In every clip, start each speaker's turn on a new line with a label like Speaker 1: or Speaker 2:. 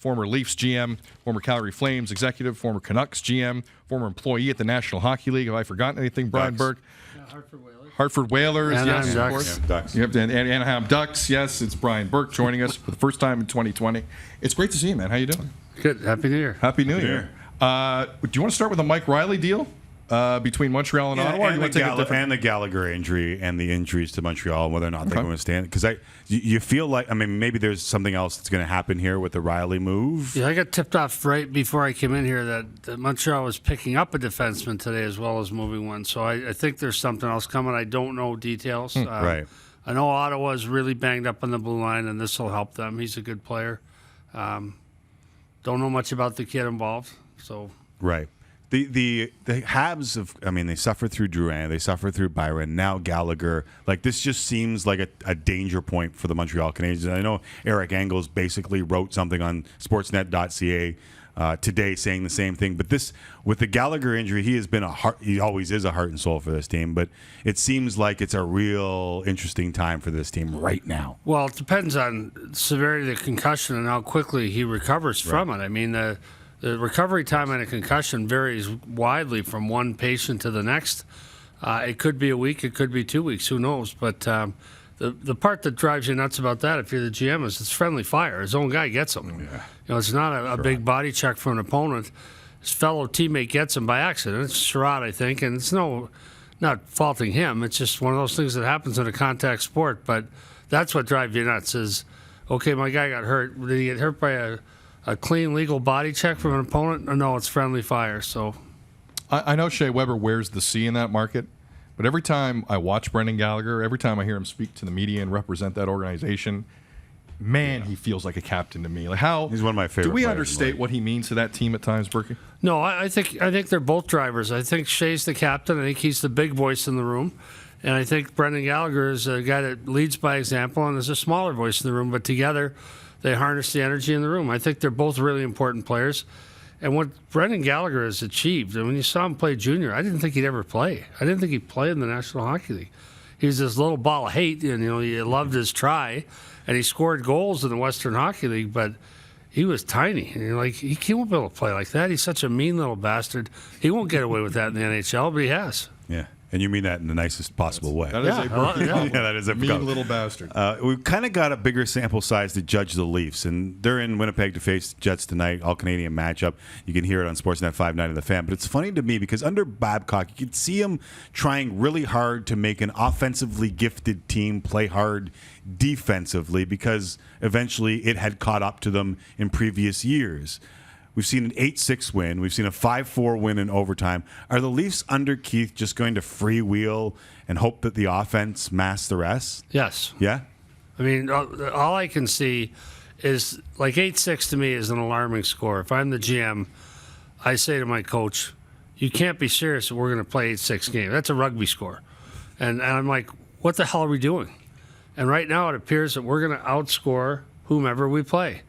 Speaker 1: former Leafs GM, former Calgary Flames executive, former Canucks GM, former employee at the National Hockey League. Have I forgotten anything? Brian Burke. Hartford Whalers,
Speaker 2: Anaheim
Speaker 1: yes,
Speaker 2: Ducks.
Speaker 1: of course.
Speaker 3: Ducks.
Speaker 1: You have to, and Anaheim Ducks, yes. It's Brian Burke joining us for the first time in 2020. It's great to see you, man. How you doing?
Speaker 2: Good. Happy New Year.
Speaker 1: Happy New Year. Do you want to start with the Mike Riley deal between Montreal and Ottawa?
Speaker 3: And, the Gallagher injury and the injuries to Montreal, and whether or not they're going to stand. Because you feel like, I mean, maybe there's something else that's going to happen here with the Riley move.
Speaker 2: Yeah, I got tipped off right before I came in here that Montreal was picking up a defenseman today as well as moving one. So I think there's something else coming. I don't know details.
Speaker 3: Right.
Speaker 2: I know Ottawa is really banged up on the blue line, and this will help them. He's a good player. Don't know much about the kid involved. So
Speaker 3: right. The Habs they suffered through Drouin, they suffered through Byron, now Gallagher. Like, this just seems like a danger point for the Montreal Canadiens. And I know Eric Engels basically wrote something on Sportsnet.ca today saying the same thing. But this, with the Gallagher injury, he always is a heart and soul for this team. But it seems like it's a real interesting time for this team right now.
Speaker 2: Well, it depends on severity of the concussion and how quickly he recovers from it. I mean, the recovery time on a concussion varies widely from one patient to the next. It could be a week, it could be 2 weeks, who knows? But the part that drives you nuts about that, if you're the GM, is it's friendly fire. His own guy gets him. Yeah. It's not a big body check from an opponent. His fellow teammate gets him by accident. It's Sherrod, I think, and it's not faulting him. It's just one of those things that happens in a contact sport. But that's what drives you nuts is, okay, my guy got hurt. Did he get hurt by a clean, legal body check from an opponent? No, it's friendly fire. So,
Speaker 1: I know Shea Weber wears the C in that market, but every time I watch Brendan Gallagher, every time I hear him speak to the media and represent that organization, man, he feels like a captain to me. Like, how
Speaker 3: he's one of my favorite.
Speaker 1: Do we understate what he means to that team at times, Berkey?
Speaker 2: No, I think they're both drivers. I think Shea's the captain. I think he's the big voice in the room. And I think Brendan Gallagher is a guy that leads by example and is a smaller voice in the room, but together they harness the energy in the room. I think they're both really important players. And what Brendan Gallagher has achieved, and when you saw him play junior, I didn't think he'd ever play. I didn't think he'd play in the National Hockey League. He was this little ball of hate, and you loved his try, and he scored goals in the Western Hockey League, but he was tiny. And you're like, he won't be able to play like that. He's such a mean little bastard. He won't get away with that in the NHL, but he has.
Speaker 3: Yeah. And you mean that in the nicest possible way.
Speaker 1: That is
Speaker 3: that is a
Speaker 1: mean little bastard.
Speaker 3: We've kind of got a bigger sample size to judge the Leafs, and they're in Winnipeg to face the Jets tonight, all-Canadian matchup. You can hear it on Sportsnet 590 of the Fan. But it's funny to me because under Babcock, you can see him trying really hard to make an offensively gifted team play hard defensively because eventually it had caught up to them in previous years. We've seen an 8-6 win. We've seen a 5-4 win in overtime. Are the Leafs under Keith just going to freewheel and hope that the offense masks the rest?
Speaker 2: Yes.
Speaker 3: Yeah?
Speaker 2: I mean, all I can see is, like, 8-6 to me is an alarming score. If I'm the GM, I say to my coach, you can't be serious that we're going to play 8-6 game. That's a rugby score. And I'm like, what the hell are we doing? And right now it appears that we're going to outscore whomever we play.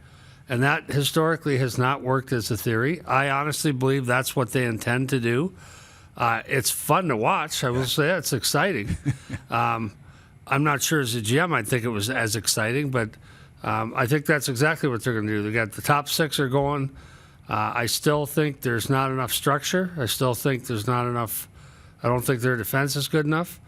Speaker 2: And that historically has not worked as a theory. I honestly believe that's what they intend to do. It's fun to watch. I will say it's exciting. I'm not sure as a GM I'd think it was as exciting, but I think that's exactly what they're going to do. They got the top six are going. I still think there's not enough structure. I still think there's not enough. I don't think their defense is good enough.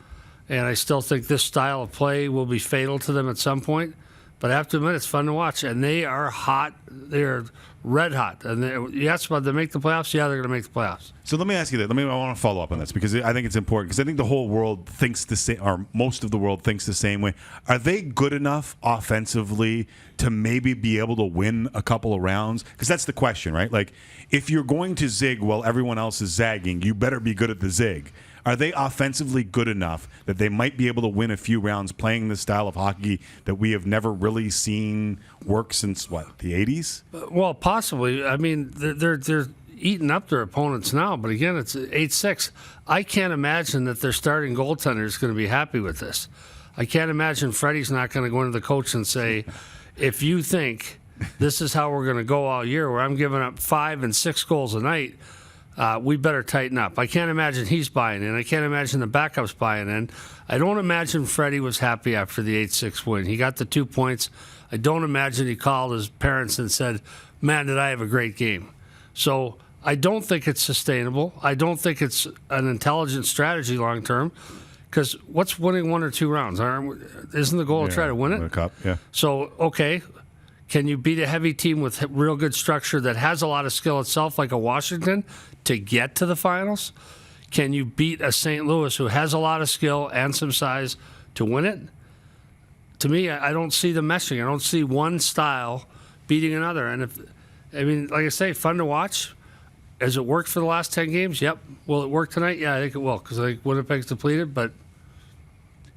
Speaker 2: And I still think this style of play will be fatal to them at some point. But I have to admit, it's fun to watch. And they are hot. They're red hot. And you asked about they make the playoffs? Yeah, they're going to make the playoffs.
Speaker 3: So let me ask you that. I want to follow up on this because I think it's important because I think the whole world thinks the same, or most of the world thinks the same way. Are they good enough offensively to maybe be able to win a couple of rounds? Because that's the question, right? Like, if you're going to zig while everyone else is zagging, you better be good at the zig. Are they offensively good enough that they might be able to win a few rounds playing this style of hockey that we have never really seen work since, what, the 80s?
Speaker 2: Well, possibly. I mean, they're eating up their opponents now, but again, it's 8-6. I can't imagine that their starting goaltender is going to be happy with this. I can't imagine Freddie's not going to go into the coach and say, if you think this is how we're going to go all year, where I'm giving up 5 and 6 goals a night, we better tighten up. I can't imagine he's buying in. I can't imagine the backup's buying in. I don't imagine Freddie was happy after the 8-6 win. He got the 2 points. I don't imagine he called his parents and said, "Man, did I have a great game." So I don't think it's sustainable. I don't think it's an intelligent strategy long term. Because what's winning 1 or 2 rounds? Isn't the goal to try to win it?
Speaker 3: Win a cup, yeah.
Speaker 2: So, okay, can you beat a heavy team with real good structure that has a lot of skill itself, like a Washington, to get to the finals? Can you beat a St. Louis who has a lot of skill and some size to win it? To me, I don't see the meshing. I don't see one style beating another. And like I say, fun to watch. Has it worked for the last 10 games? Yep. Will it work tonight? Yeah, I think it will, because I think Winnipeg's depleted, but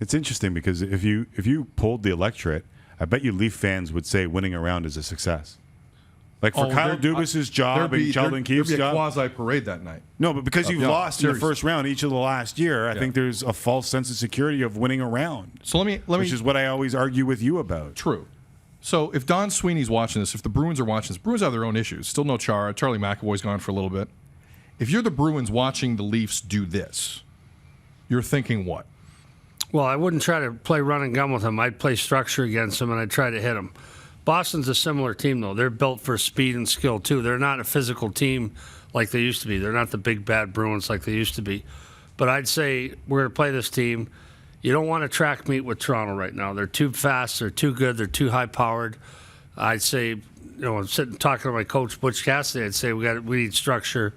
Speaker 3: it's interesting because if you polled the electorate, I bet you Leaf fans would say winning a round is a success. Like for Kyle Dubas's job and Sheldon Keefe's job.
Speaker 1: There'd be a quasi-parade that night.
Speaker 3: No, but because you've lost in the first round each of the last year, I think there's a false sense of security of winning a round.
Speaker 1: So let me,
Speaker 3: which is what I always argue with you about.
Speaker 1: True. So if Don Sweeney's watching this, if the Bruins are watching this, Bruins have their own issues. Still no Chara. Charlie McAvoy's gone for a little bit. If you're the Bruins watching the Leafs do this, you're thinking what?
Speaker 2: Well, I wouldn't try to play run and gun with him. I'd play structure against him, and I'd try to hit him. Boston's a similar team, though. They're built for speed and skill, too. They're not a physical team like they used to be. They're not the big, bad Bruins like they used to be. But I'd say we're going to play this team. You don't want to track meet with Toronto right now. They're too fast. They're too good. They're too high-powered. I'd say, I'm sitting talking to my coach, Butch Cassidy, I'd say we need structure,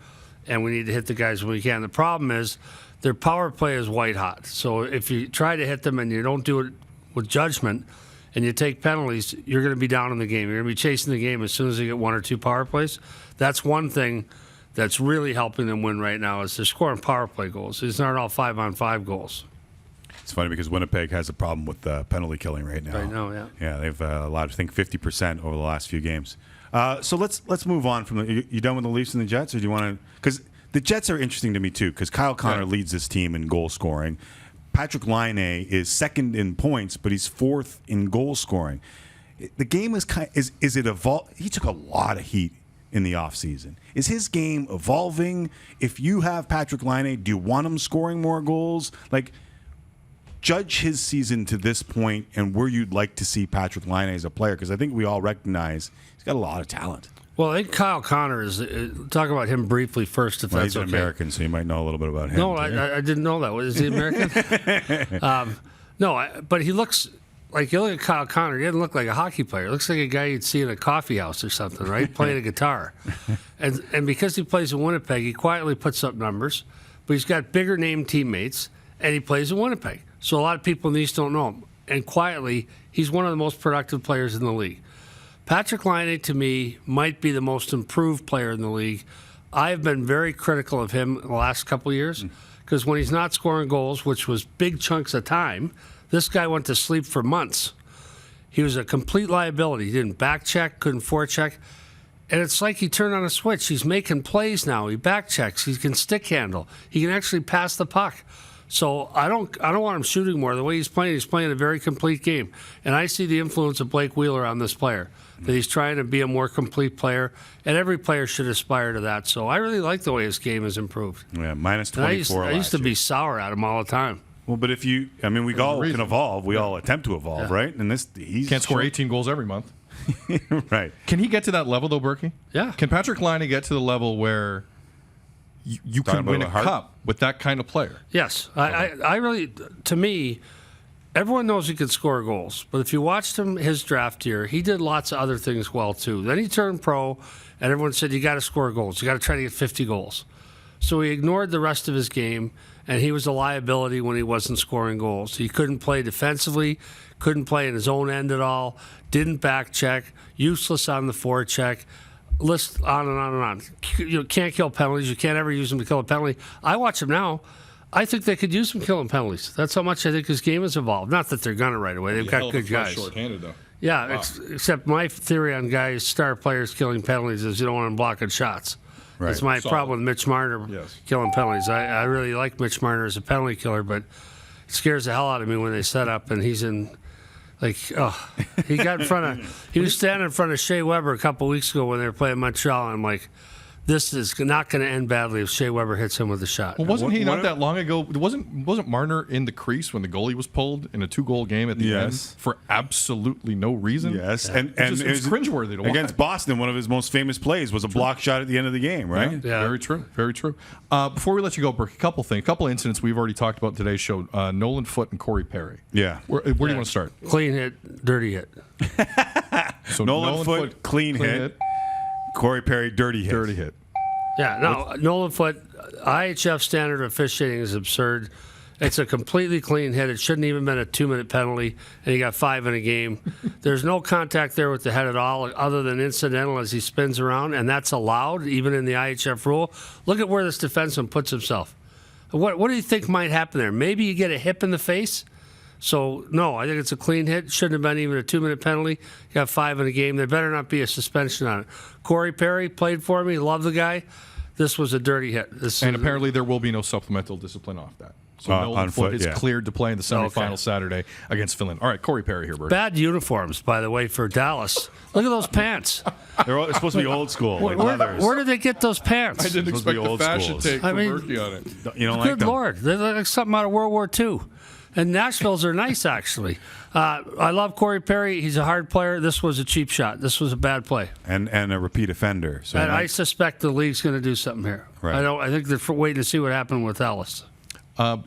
Speaker 2: and we need to hit the guys when we can. The problem is their power play is white hot. So if you try to hit them and you don't do it with judgment and you take penalties, you're going to be down in the game. You're going to be chasing the game as soon as you get 1 or 2 power plays. That's one thing that's really helping them win right now is they're scoring power play goals. These aren't all 5-on-5 goals.
Speaker 3: It's funny because Winnipeg has a problem with penalty killing right now.
Speaker 2: Right now, yeah.
Speaker 3: Yeah, they've allowed, I think, 50% over the last few games. So let's move on from you done with the Leafs and the Jets, or do you want to? Because the Jets are interesting to me too. Because Kyle Connor leads this team in goal scoring. Patrick Laine is second in points, but he's 4th in goal scoring. The game is is it evolve? He took a lot of heat in the offseason. Is his game evolving? If you have Patrick Laine, do you want him scoring more goals? Like, judge his season to this point and where you'd like to see Patrick Laine as a player, because I think we all recognize he's got a lot of talent.
Speaker 2: Well, I think Kyle Connor is. Talk about him briefly first, if that's
Speaker 3: he's an American, so you might know a little bit about him.
Speaker 2: No, I didn't know that. Is he American? But he looks like, you look at Kyle Connor, he doesn't look like a hockey player. He looks like a guy you'd see in a coffee house or something, right? Playing a guitar. And because he plays in Winnipeg, he quietly puts up numbers, but he's got bigger name teammates, and he plays in Winnipeg. So a lot of people in the East don't know him. And quietly, he's one of the most productive players in the league. Patrick Laine, to me, might be the most improved player in the league. I've been very critical of him the last couple of years because when he's not scoring goals, which was big chunks of time, this guy went to sleep for months. He was a complete liability. He didn't back check, couldn't forecheck. And it's like he turned on a switch. He's making plays now. He back checks. He can stick handle. He can actually pass the puck. So I don't want him shooting more. The way he's playing a very complete game. And I see the influence of Blake Wheeler on this player, that he's trying to be a more complete player, and every player should aspire to that. So I really like the way his game has improved.
Speaker 3: Yeah, minus 24
Speaker 2: I used to be sour at him all the time.
Speaker 3: Well, but we all can evolve. We all attempt to evolve, right? And he
Speaker 1: can't score 18 goals every month.
Speaker 3: Right.
Speaker 1: Can he get to that level, though, Berkey?
Speaker 2: Yeah.
Speaker 1: Can Patrick Laine get to the level where you can win a cup with that kind of player?
Speaker 2: Yes. I really, to me, everyone knows he can score goals. But if you watched him his draft year, he did lots of other things well, too. Then he turned pro, and everyone said, you got to score goals. You got to try to get 50 goals. So he ignored the rest of his game, and he was a liability when he wasn't scoring goals. He couldn't play defensively, couldn't play in his own end at all, didn't back check, useless on the forecheck. List on and on and on. You can't kill penalties. You can't ever use him to kill a penalty. I watch him now. I think they could use him killing penalties. That's how much I think his game has evolved. Not that they're going to right away. They've got good guys.
Speaker 1: Short-handed, though.
Speaker 2: Yeah,
Speaker 1: Wow.
Speaker 2: Except my theory on guys, star players killing penalties is you don't want them blocking shots.
Speaker 3: Right.
Speaker 2: That's my
Speaker 1: Solid.
Speaker 2: problem with Mitch Marner killing penalties. I really like Mitch Marner as a penalty killer, but it scares the hell out of me when they set up and he's in. He got in front of. He was standing in front of Shea Weber a couple weeks ago when they were playing Montreal, and I'm like, this is not going to end badly if Shea Weber hits him with a shot.
Speaker 1: Well, wasn't he not that long ago? Wasn't Marner in the crease when the goalie was pulled in a 2-goal game at the end for absolutely no reason?
Speaker 3: Yes,
Speaker 1: and it was cringeworthy to watch.
Speaker 3: Against Boston, one of his most famous plays was a block shot at the end of the game, right?
Speaker 2: Yeah.
Speaker 1: Very true. Very true. Before we let you go, Burke, a couple incidents we've already talked about in today's show. Nolan Foote and Corey Perry.
Speaker 3: Yeah.
Speaker 1: Where do you want to start?
Speaker 2: Clean hit, dirty hit.
Speaker 1: So
Speaker 3: Nolan Foote, clean hit. Corey Perry, dirty hit.
Speaker 1: Dirty hit.
Speaker 2: Yeah, no, Nolan Foote, IHF standard officiating is absurd. It's a completely clean hit. It shouldn't even been a 2-minute penalty, and he got 5 in a game. There's no contact there with the head at all, other than incidental as he spins around, and that's allowed even in the IHF rule. Look at where this defenseman puts himself. What do you think might happen there? Maybe you get a hip in the face. So, no, I think it's a clean hit. Shouldn't have been even a 2-minute penalty. You got 5 in a game. There better not be a suspension on it. Corey Perry played for me. Love the guy. This was a dirty hit.
Speaker 1: And apparently there will be no supplemental discipline off that. So Nolan Foote is cleared to play in the semifinal Saturday against Finland. All right, Corey Perry here, Bert.
Speaker 2: Bad uniforms, by the way, for Dallas. Look at those pants.
Speaker 3: They're supposed to be old school, like leathers.
Speaker 2: Where did they get those pants?
Speaker 1: I didn't expect the fashion take from Berkey on it.
Speaker 3: You don't like
Speaker 2: Good
Speaker 3: them?
Speaker 2: Lord. They look like something out of World War II. And Nashville's are nice, actually. I love Corey Perry. He's a hard player. This was a cheap shot. This was a bad play.
Speaker 3: And a repeat offender. So
Speaker 2: and I suspect the league's going to do something here.
Speaker 3: Right.
Speaker 2: I think they're waiting to see what happened with Ellis.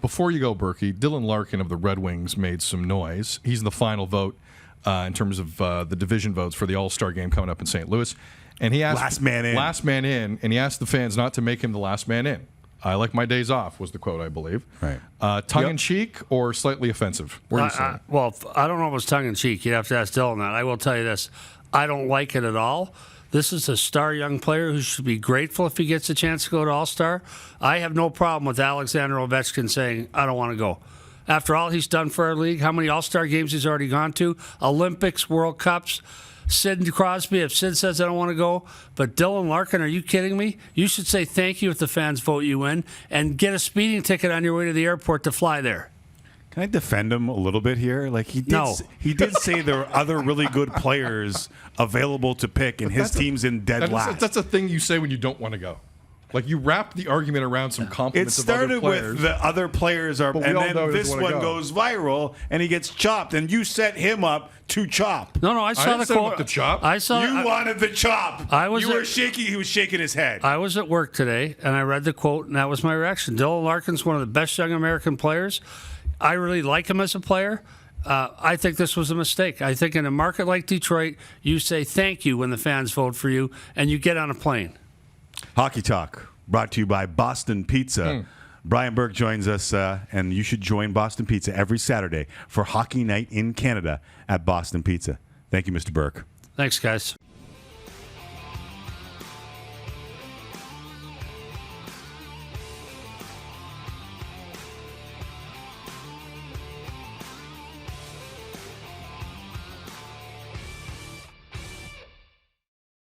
Speaker 1: Before you go, Berkey, Dylan Larkin of the Red Wings made some noise. He's in the final vote in terms of the division votes for the All-Star game coming up in St. Louis. And he asked
Speaker 3: last man in,
Speaker 1: and he asked the fans not to make him the last man in. I like my days off was the quote, I believe.
Speaker 3: Right.
Speaker 1: Tongue-in-cheek or slightly offensive? Where are you saying?
Speaker 2: Well, I don't know if it's tongue-in-cheek. You'd have to ask Dylan that. I will tell you this. I don't like it at all. This is a star young player who should be grateful if he gets a chance to go to All-Star. I have no problem with Alexander Ovechkin saying, I don't want to go. After all he's done for our league, how many All-Star games he's already gone to, Olympics, World Cups. Sid Crosby, if Sid says I don't want to go, but Dylan Larkin, are you kidding me? You should say thank you if the fans vote you in and get a speeding ticket on your way to the airport to fly there.
Speaker 3: Can I defend him a little bit here? Like he did say there are other really good players available to pick, and his team's in dead last.
Speaker 1: That's a thing you say when you don't want to go. Like you wrap the argument around some compliments of other players.
Speaker 3: It started with the other players are, and then this one goes viral, and he gets chopped, and you set him up to chop.
Speaker 2: No, I saw the quote.
Speaker 1: The chop.
Speaker 3: You wanted the chop.
Speaker 2: You
Speaker 3: were shaking. He was shaking his head.
Speaker 2: I was at work today, and I read the quote, and that was my reaction. Dylan Larkin's one of the best young American players. I really like him as a player. I think this was a mistake. I think in a market like Detroit, you say thank you when the fans vote for you, and you get on a plane.
Speaker 3: Hockey Talk, brought to you by Boston Pizza. Brian Burke joins us, and you should join Boston Pizza every Saturday for Hockey Night in Canada at Boston Pizza. Thank you, Mr. Burke.
Speaker 2: Thanks, guys.